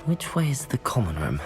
Which way is the common room?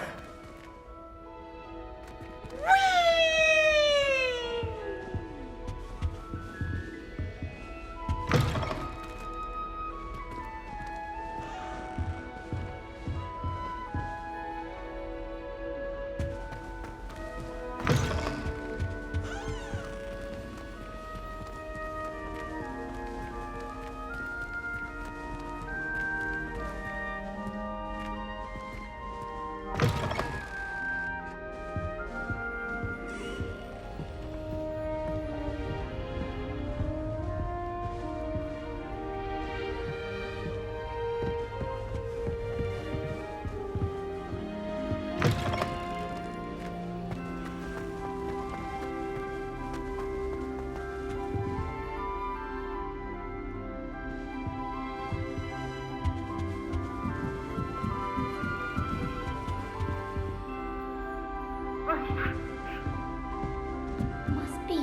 Must be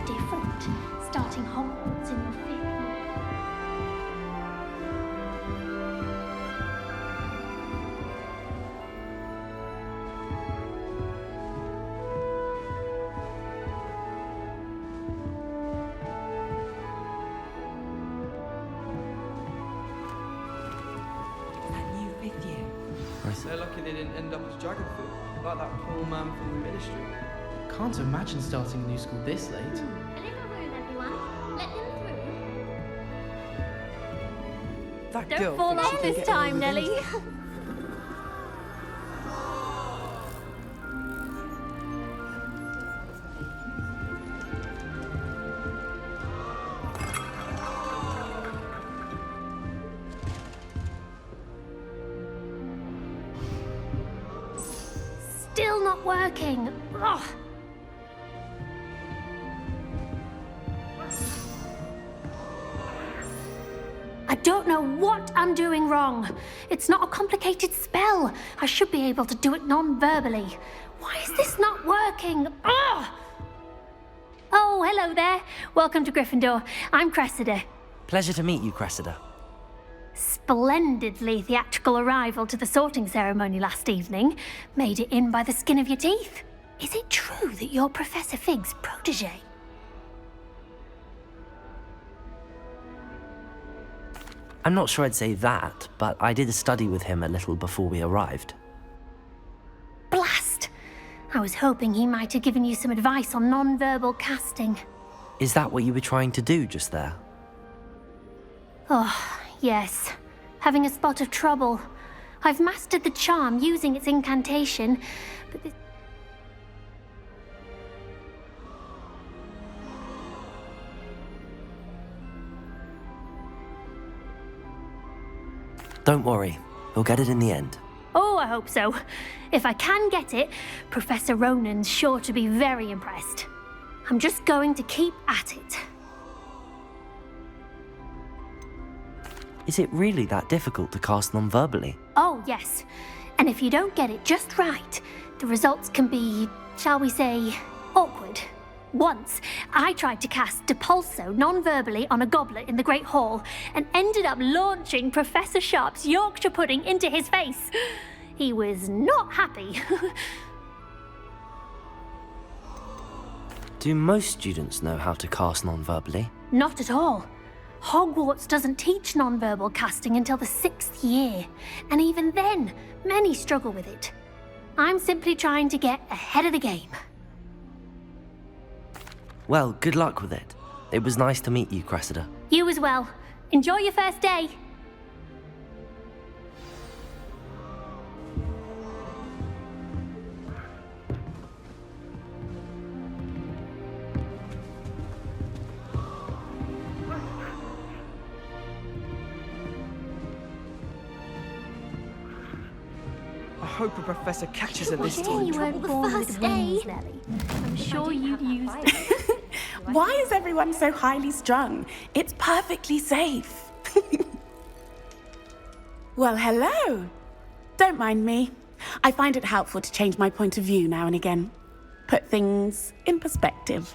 different, starting Hogwarts in your fifth year. That new fifth year. They're lucky they didn't end up as dragon food, like that poor man from the ministry. Can't imagine starting a new school this late. A little room, everyone. Let them through. That Don't girl fall thinks she off can this get time, away with Nelly. anything. Still not working. Ugh. I don't know what I'm doing wrong. It's not a complicated spell. I should be able to do it non-verbally. Why is this not working? Ugh. Oh, hello there. Welcome to Gryffindor. I'm Cressida. Pleasure to meet you, Cressida. Splendidly theatrical arrival to the sorting ceremony last evening. Made it in by the skin of your teeth. Is it true that you're Professor Fig's protege? I'm not sure I'd say that, but I did a study with him a little before we arrived. Blast! I was hoping he might have given you some advice on non-verbal casting. Is that what you were trying to do just there? Oh, yes. Having a spot of trouble. I've mastered the charm using its incantation, but this... Don't worry, we'll get it in the end. Oh, I hope so. If I can get it, Professor Ronan's sure to be very impressed. I'm just going to keep at it. Is it really that difficult to cast non-verbally? Oh, yes. And if you don't get it just right, the results can be, shall we say, awkward. Once, I tried to cast Depulso non-verbally on a goblet in the Great Hall and ended up launching Professor Sharp's Yorkshire pudding into his face. He was not happy. Do most students know how to cast non-verbally? Not at all. Hogwarts doesn't teach non-verbal casting until the 6th year, and even then, many struggle with it. I'm simply trying to get ahead of the game. Well, good luck with it. It was nice to meet you, Cressida. You as well. Enjoy your first day. I hope a professor catches her this Shame time. you weren't born with first wings, day. Nelly. I'm sure you'd use them. Why is everyone so highly strung? It's perfectly safe. Well, hello. Don't mind me. I find it helpful to change my point of view now and again. Put things in perspective.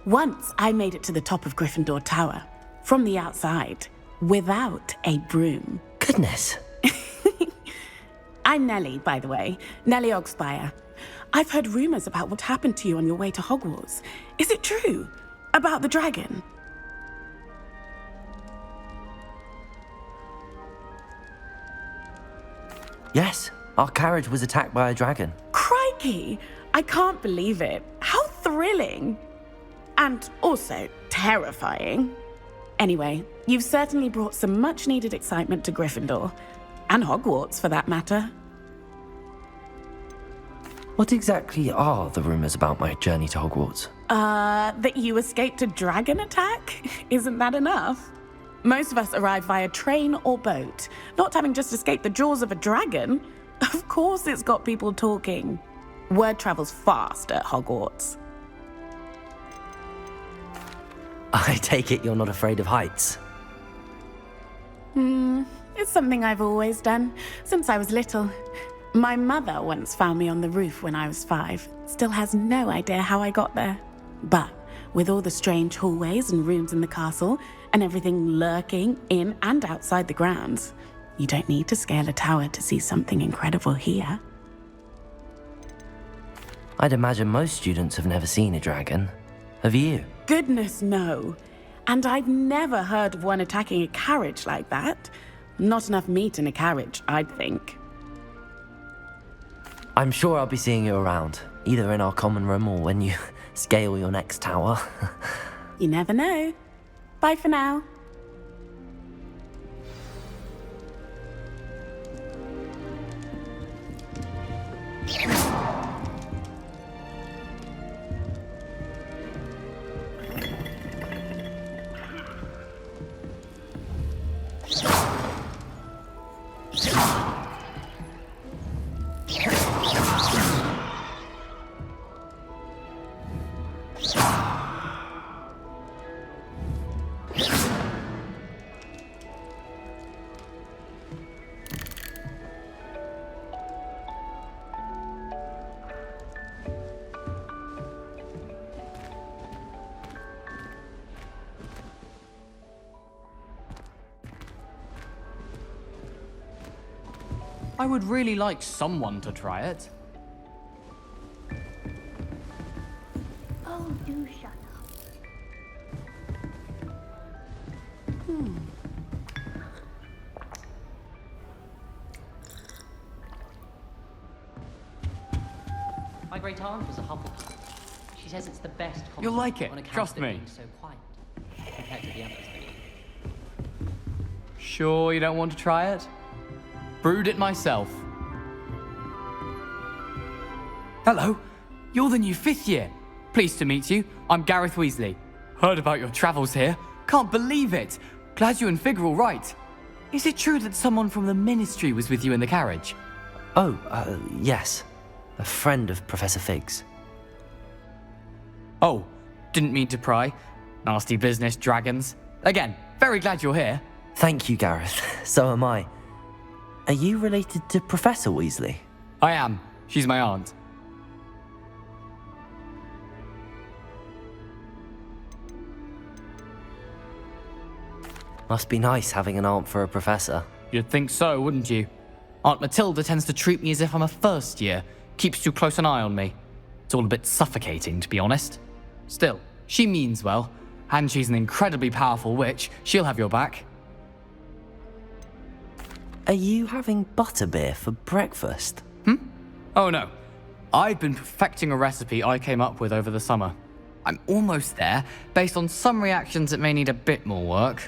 Once I made it to the top of Gryffindor Tower, from the outside, without a broom. Goodness. I'm Nellie, by the way. Nellie Ogspire. I've heard rumors about what happened to you on your way to Hogwarts. Is it true? About the dragon? Yes, our carriage was attacked by a dragon. Crikey! I can't believe it. How thrilling! And also terrifying. Anyway, you've certainly brought some much-needed excitement to Gryffindor. And Hogwarts, for that matter. What exactly are the rumors about my journey to Hogwarts? That you escaped a dragon attack? Isn't that enough? Most of us arrive via train or boat, not having just escaped the jaws of a dragon. Of course it's got people talking. Word travels fast at Hogwarts. I take it you're not afraid of heights. It's something I've always done, since I was little. My mother once found me on the roof when I was 5. Still has no idea how I got there. But with all the strange hallways and rooms in the castle, and everything lurking in and outside the grounds, you don't need to scale a tower to see something incredible here. I'd imagine most students have never seen a dragon. Have you? Goodness, no. And I've never heard of one attacking a carriage like that. Not enough meat in a carriage, I'd think. I'm sure I'll be seeing you around, either in our common room or when you scale your next tower. You never know. Bye for now. I would really like someone to try it. Oh, do shut up. My great aunt was a Hufflepuff. She says it's the best You'll like it, on account trust of it me. being so quiet compared to the others. Sure you don't want to try it? Brewed it myself. Hello, you're the new 5th year. Pleased to meet you. I'm Gareth Weasley. Heard about your travels here. Can't believe it. Glad you and Fig are all right. Is it true that someone from the Ministry was with you in the carriage? Oh, yes. A friend of Professor Fig's. Oh, didn't mean to pry. Nasty business, dragons. Again, very glad you're here. Thank you, Gareth. So am I. Are you related to Professor Weasley? I am. She's my aunt. Must be nice having an aunt for a professor. You'd think so, wouldn't you? Aunt Matilda tends to treat me as if I'm a first year. Keeps too close an eye on me. It's all a bit suffocating, to be honest. Still, she means well. And she's an incredibly powerful witch. She'll have your back. Are you having butterbeer for breakfast? Oh no. I've been perfecting a recipe I came up with over the summer. I'm almost there. Based on some reactions, it may need a bit more work.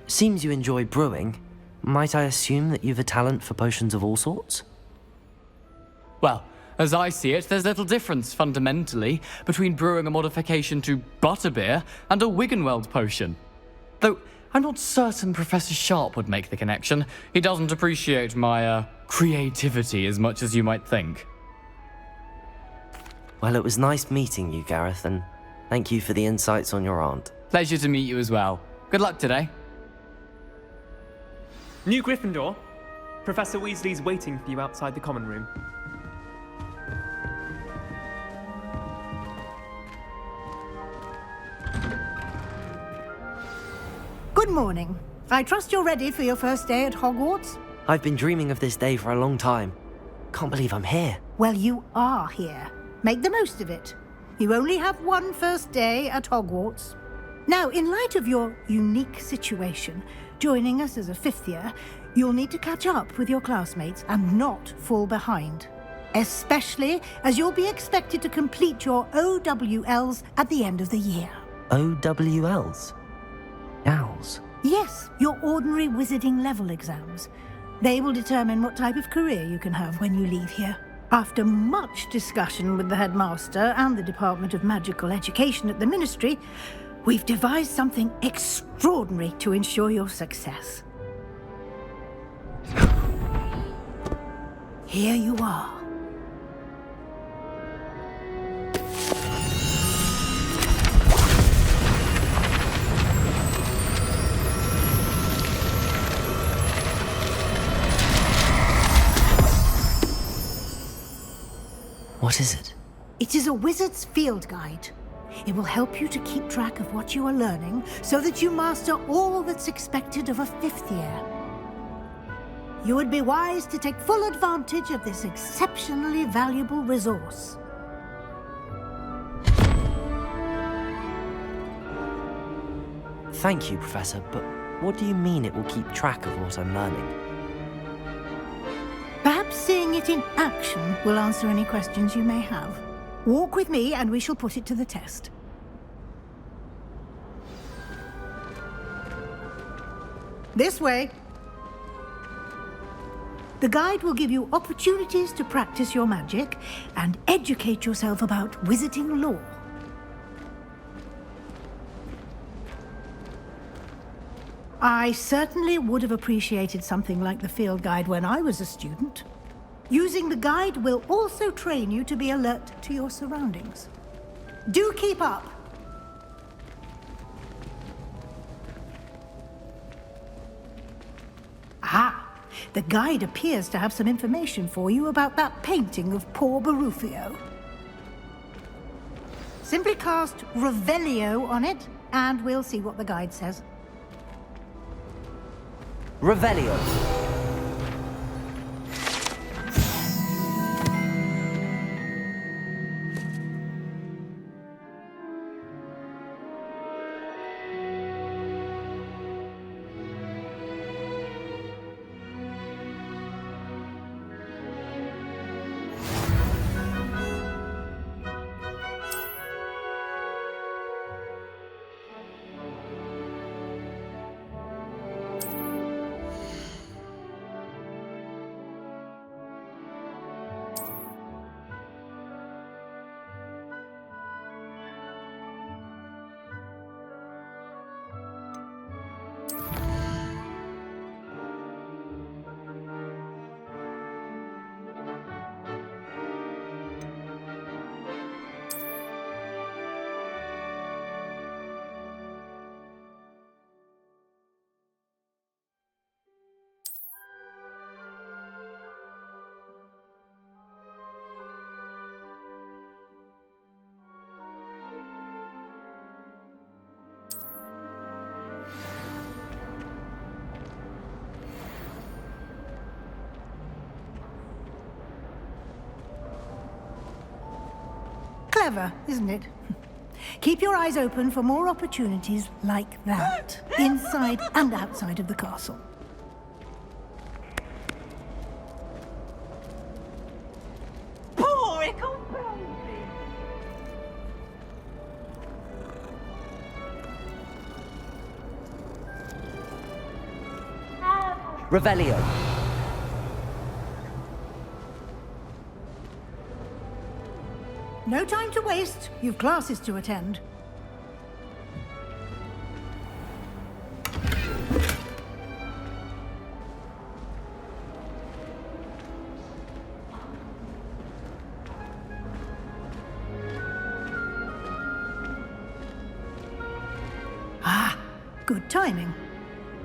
Seems you enjoy brewing. Might I assume that you've a talent for potions of all sorts? Well, as I see it, there's little difference, fundamentally, between brewing a modification to butterbeer and a Wiggenweld potion. Though, I'm not certain Professor Sharp would make the connection. He doesn't appreciate my, creativity as much as you might think. Well, it was nice meeting you, Gareth, and thank you for the insights on your aunt. Pleasure to meet you as well. Good luck today. New Gryffindor, Professor Weasley's waiting for you outside the common room. Good morning. I trust you're ready for your first day at Hogwarts? I've been dreaming of this day for a long time. Can't believe I'm here. Well, you are here. Make the most of it. You only have one first day at Hogwarts. Now, in light of your unique situation, joining us as a fifth year, you'll need to catch up with your classmates and not fall behind. Especially as you'll be expected to complete your OWLs at the end of the year. OWLs? Owls? Yes, your ordinary wizarding level exams. They will determine what type of career you can have when you leave here. After much discussion with the headmaster and the Department of Magical Education at the Ministry, we've devised something extraordinary to ensure your success. Here you are. What is it? It is a wizard's field guide. It will help you to keep track of what you are learning so that you master all that's expected of a fifth year. You would be wise to take full advantage of this exceptionally valuable resource. Thank you, Professor, but what do you mean it will keep track of what I'm learning? Perhaps seeing it in action will answer any questions you may have. Walk with me and we shall put it to the test. This way. The guide will give you opportunities to practice your magic and educate yourself about wizarding lore. I certainly would have appreciated something like the field guide when I was a student. Using the guide will also train you to be alert to your surroundings. Do keep up! Ah, the guide appears to have some information for you about that painting of poor Barufio. Simply cast Revelio on it, and we'll see what the guide says. Revelio. Clever, isn't it? Keep your eyes open for more opportunities like that, inside and outside of the castle. Revelio. No time to waste. You've classes to attend. Ah, good timing.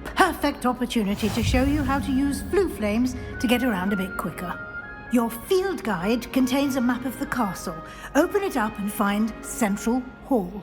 Perfect opportunity to show you how to use flue flames to get around a bit quicker. Your field guide contains a map of the castle. Open it up and find Central Hall.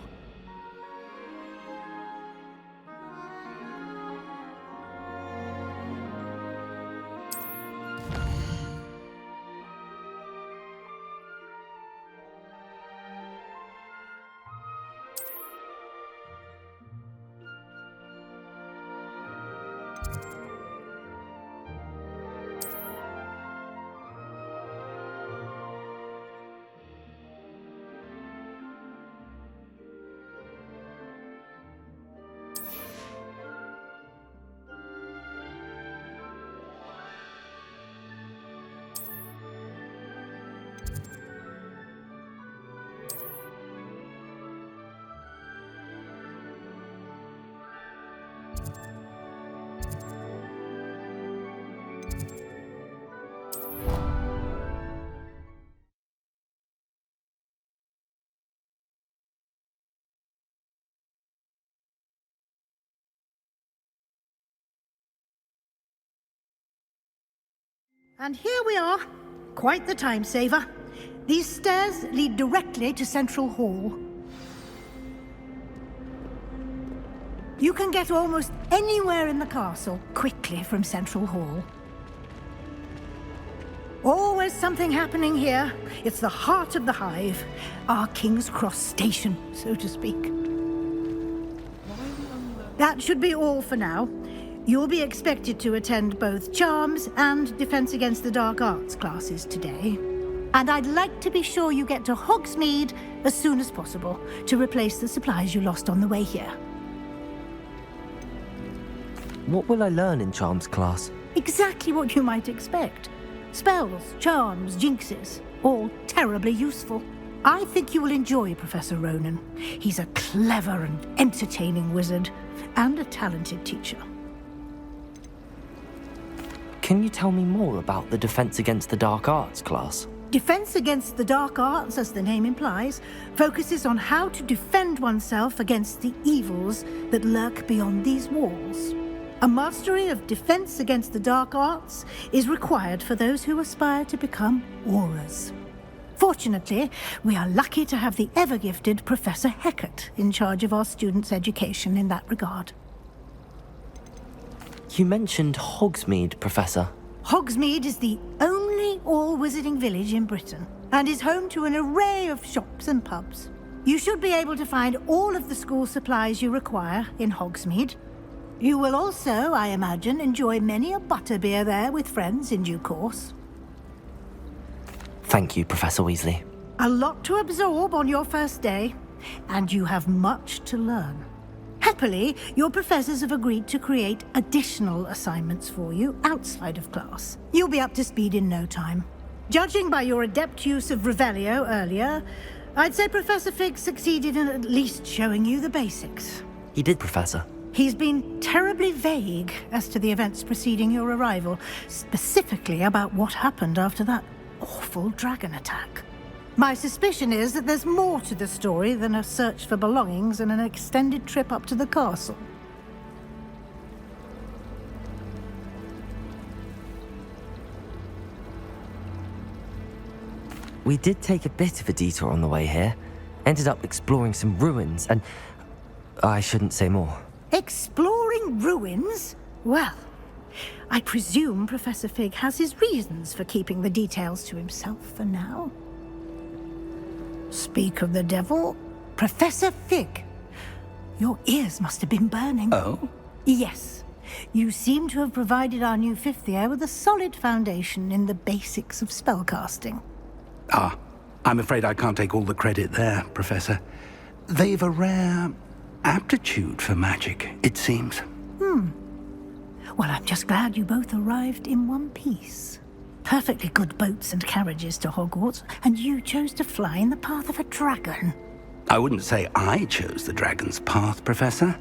And here we are. Quite the time saver. These stairs lead directly to Central Hall. You can get almost anywhere in the castle quickly from Central Hall. Always something happening here. It's the heart of the hive. Our King's Cross station, so to speak. That should be all for now. You'll be expected to attend both Charms and Defense Against the Dark Arts classes today. And I'd like to be sure you get to Hogsmeade as soon as possible to replace the supplies you lost on the way here. What will I learn in Charms class? Exactly what you might expect. Spells, charms, jinxes, all terribly useful. I think you will enjoy Professor Ronan. He's a clever and entertaining wizard, and a talented teacher. Can you tell me more about the Defense Against the Dark Arts class? Defense Against the Dark Arts, as the name implies, focuses on how to defend oneself against the evils that lurk beyond these walls. A mastery of Defense Against the Dark Arts is required for those who aspire to become Aurors. Fortunately, we are lucky to have the ever-gifted Professor Hecat in charge of our students' education in that regard. You mentioned Hogsmeade, Professor. Hogsmeade is the only all-wizarding village in Britain and is home to an array of shops and pubs. You should be able to find all of the school supplies you require in Hogsmeade. You will also, I imagine, enjoy many a butterbeer there with friends in due course. Thank you, Professor Weasley. A lot to absorb on your first day, and you have much to learn. Happily, your professors have agreed to create additional assignments for you outside of class. You'll be up to speed in no time. Judging by your adept use of Revelio earlier, I'd say Professor Fig succeeded in at least showing you the basics. He did, Professor. He's been terribly vague as to the events preceding your arrival, specifically about what happened after that awful dragon attack. My suspicion is that there's more to the story than a search for belongings and an extended trip up to the castle. We did take a bit of a detour on the way here. Ended up exploring some ruins, and I shouldn't say more. Exploring ruins? Well, I presume Professor Fig has his reasons for keeping the details to himself for now. Speak of the devil, Professor Fig. Your ears must have been burning. Oh? Yes. You seem to have provided our new fifth year with a solid foundation in the basics of spellcasting. Ah, I'm afraid I can't take all the credit there, Professor. They've a rare aptitude for magic, it seems. Well, I'm just glad you both arrived in one piece. Perfectly good boats and carriages to Hogwarts, and you chose to fly in the path of a dragon. I wouldn't say I chose the dragon's path, Professor.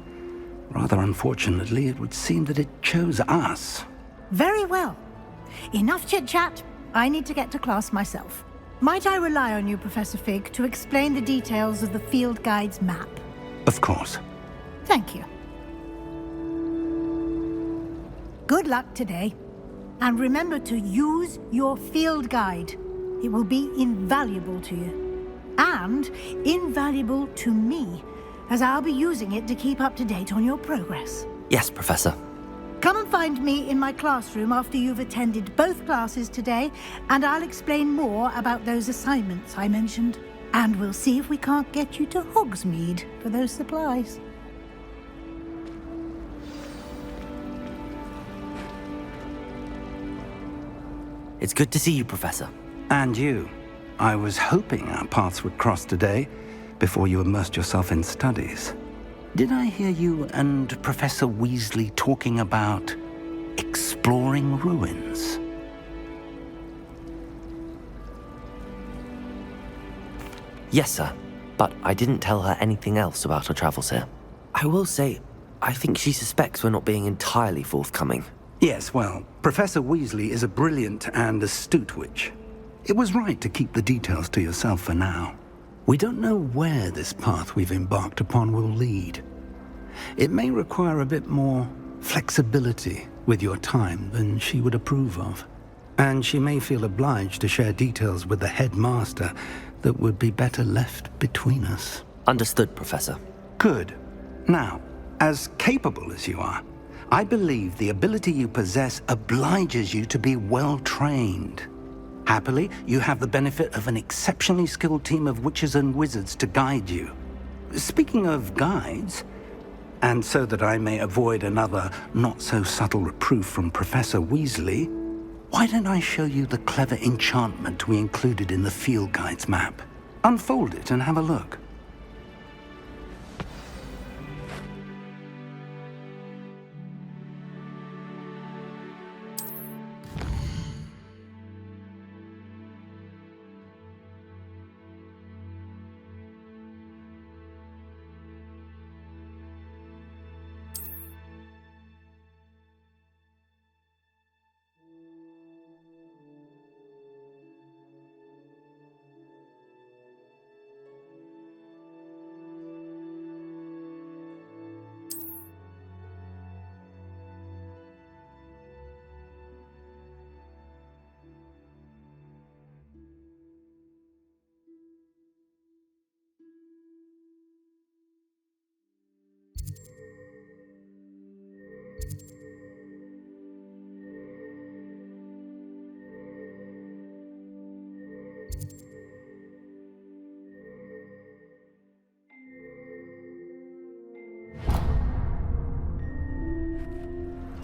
Rather unfortunately, it would seem that it chose us. Very well. Enough chit-chat. I need to get to class myself. Might I rely on you, Professor Fig, to explain the details of the field guide's map? Of course. Thank you. Good luck today. And remember to use your field guide. It will be invaluable to you. And invaluable to me, as I'll be using it to keep up to date on your progress. Yes, Professor. Come and find me in my classroom after you've attended both classes today, and I'll explain more about those assignments I mentioned. And we'll see if we can't get you to Hogsmeade for those supplies. It's good to see you, Professor. And you. I was hoping our paths would cross today, before you immersed yourself in studies. Did I hear you and Professor Weasley talking about exploring ruins? Yes, sir. But I didn't tell her anything else about our travels here. I will say, I think she suspects we're not being entirely forthcoming. Yes, well, Professor Weasley is a brilliant and astute witch. It was right to keep the details to yourself for now. We don't know where this path we've embarked upon will lead. It may require a bit more flexibility with your time than she would approve of. and she may feel obliged to share details with the headmaster that would be better left between us. Understood, Professor. Good. Now, as capable as you are, I believe the ability you possess obliges you to be well trained. Happily, you have the benefit of an exceptionally skilled team of witches and wizards to guide you. Speaking of guides, and so that I may avoid another not-so-subtle reproof from Professor Weasley, why don't I show you the clever enchantment we included in the field guide's map? Unfold it and have a look.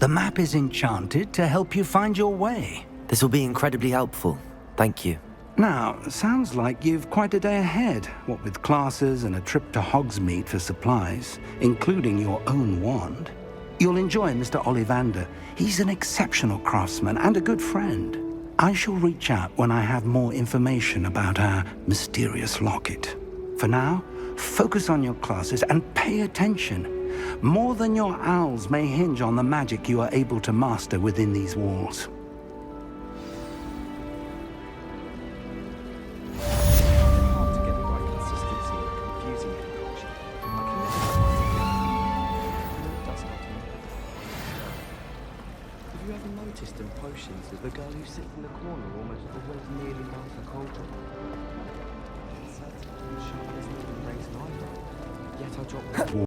The map is enchanted to help you find your way. This will be incredibly helpful. Thank you. Now, sounds like you've quite a day ahead, what with classes and a trip to Hogsmeade for supplies, including your own wand. You'll enjoy Mr. Ollivander. He's an exceptional craftsman and a good friend. I shall reach out when I have more information about our mysterious locket. For now, focus on your classes and pay attention. More than your owls may hinge on the magic you are able to master within these walls. Hard to get the right consistency in a confusing concoction. Have you ever noticed in potions that the girl who sits in the corner almost always nearly does the cauldron? It's sharp as needle raised either. Yet I dropped